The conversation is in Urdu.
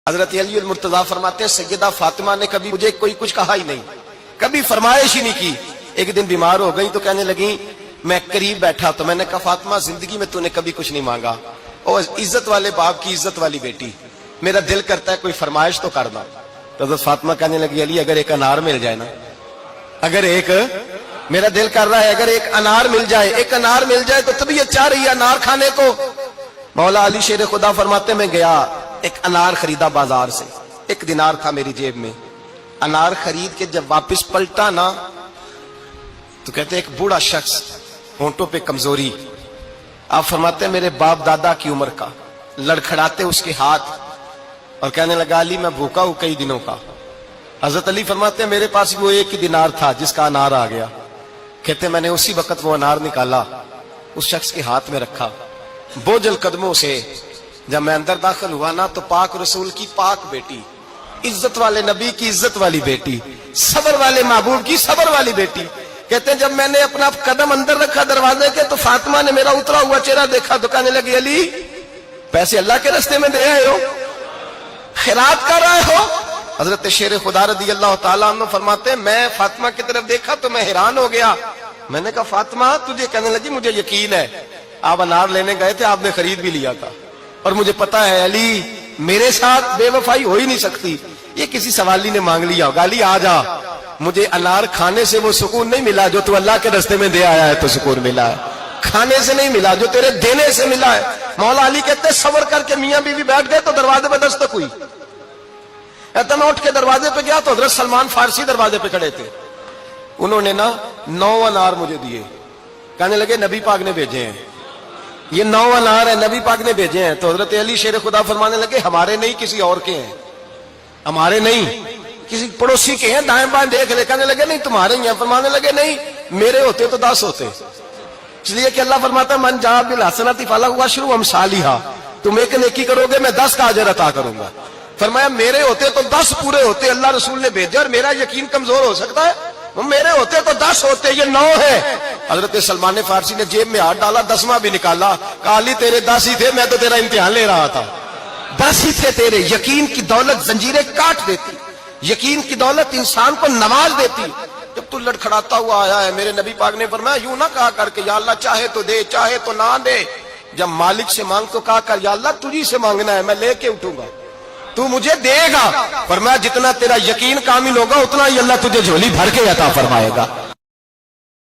حضرت علی المرتضیٰ فرماتے ہیں سیدہ فاطمہ نے کبھی مجھے کوئی کچھ کہا ہی نہیں، کبھی فرمائش ہی نہیں کی۔ ایک دن بیمار ہو گئی تو کہنے لگی، میں قریب بیٹھا تو میں نے کہا فاطمہ زندگی میں تو نے کبھی کچھ نہیں مانگا، اور عزت والے باپ کی عزت والی بیٹی، میرا دل کرتا ہے کوئی فرمائش تو کرنا۔ تو حضرت فاطمہ کہنے لگی علی اگر ایک انار مل جائے نا، اگر ایک، میرا دل کر رہا ہے اگر ایک انار مل جائے، ایک انار مل جائے تو طبیعت چاہ رہی ہے انار کھانے کو۔ مولا علی شیر خدا فرماتے میں گیا، ایک انار خریدا بازار سے، 1 دینار تھا میری جیب میں، انار خرید کے جب واپس پلٹا نا تو کہتے ایک بوڑھا شخص، ہونٹوں پہ کمزوری، آپ فرماتے ہیں میرے باپ دادا کی عمر کا، لڑکھڑاتے اس کے ہاتھ اور کہنے لگا علی میں بھوکا ہوں کئی دنوں کا۔ حضرت علی فرماتے ہیں میرے پاس وہ 1 دینار تھا جس کا انار آ گیا، کہتے میں نے اسی وقت وہ انار نکالا، اس شخص کے ہاتھ میں رکھا، بوجھل قدموں سے جب میں اندر داخل ہوا نا تو پاک رسول کی پاک بیٹی، عزت والے نبی کی عزت والی بیٹی، صبر والے محبوب کی صبر والی بیٹی، کہتے ہیں جب میں نے اپنا قدم اندر رکھا دروازے کے تو فاطمہ نے میرا اترا ہوا چہرہ دیکھا تو کہنے لگی علی پیسے اللہ کے راستے میں دے آئے ہو، خیرات کر رہے ہو؟ حضرت شیر خدا رضی اللہ تعالیٰ عنہ فرماتے ہیں میں فاطمہ کی طرف دیکھا تو میں حیران ہو گیا، میں نے کہا فاطمہ تجھے؟ کہنے لگی مجھے یقین ہے آپ انار لینے گئے تھے، آپ نے خرید بھی لیا تھا، اور مجھے پتا ہے علی میرے ساتھ بے وفائی ہو ہی نہیں سکتی، یہ کسی سوالی نے مانگ لیا ہوگا، علی آ جا، مجھے انار کھانے سے وہ سکون نہیں ملا جو تو اللہ کے راستے میں دے آیا ہے تو سکون ملا ہے، کھانے سے نہیں ملا جو تیرے دینے سے ملا ہے۔ مولا علی کہتے صبر کر کے میاں بیوی بیٹھ گئے تو دروازے پہ دستک ہوئی، میں اٹھ کے دروازے پہ گیا تو حضرت سلمان فارسی دروازے پہ کھڑے تھے، انہوں نے نا 9 انار مجھے دیے، کہنے لگے نبی پاک نے بھیجے ہیں، یہ 9 انار ہے نبی پاک نے بھیجے ہیں۔ تو حضرت علی شیر خدا فرمانے لگے ہمارے نہیں کسی اور کے ہیں، ہمارے نہیں کسی پڑوسی کے ہیں، دائیں بائیں دیکھ لے، کہنے لگے نہیں تمہارے ہی ہیں، فرمانے لگے نہیں میرے ہوتے تو 10 ہوتے، اس لیے کہ اللہ فرماتا ہے من جاء بالحسنۃ فلہ عشر امثالھا، تم ایک نیکی کرو گے میں 10 کا اجر عطا کروں گا۔ فرمایا میرے ہوتے تو 10 پورے ہوتے، اللہ رسول نے بھیجا اور میرا یقین کمزور ہو سکتا ہے، میرے ہوتے تو 10 ہوتے، یہ 9 ہے۔ حضرت سلمان فارسی نے جیب میں ہاتھ ڈالا، 10واں بھی نکالا، کہا علی تیرے 10 ہی تھے، میں تو تیرا امتحان لے رہا تھا، 10 ہی تھے تیرے۔ یقین کی دولت زنجیریں کاٹ دیتی، یقین کی دولت انسان کو نواز دیتی۔ جب تو لڑکھڑاتا ہوا آیا ہے، میرے نبی پاک نے فرمایا یوں نہ کہا کر کے یا اللہ چاہے تو دے چاہے تو نہ دے، جب مالک سے مانگ تو کہا کر یا اللہ تجھی سے مانگنا ہے، میں لے کے اٹھوں گا، تو مجھے دے گا۔ فرمایا جتنا تیرا یقین کامل ہوگا اتنا ہی اللہ تجھے جھولی بھر کے عطا فرمائے گا۔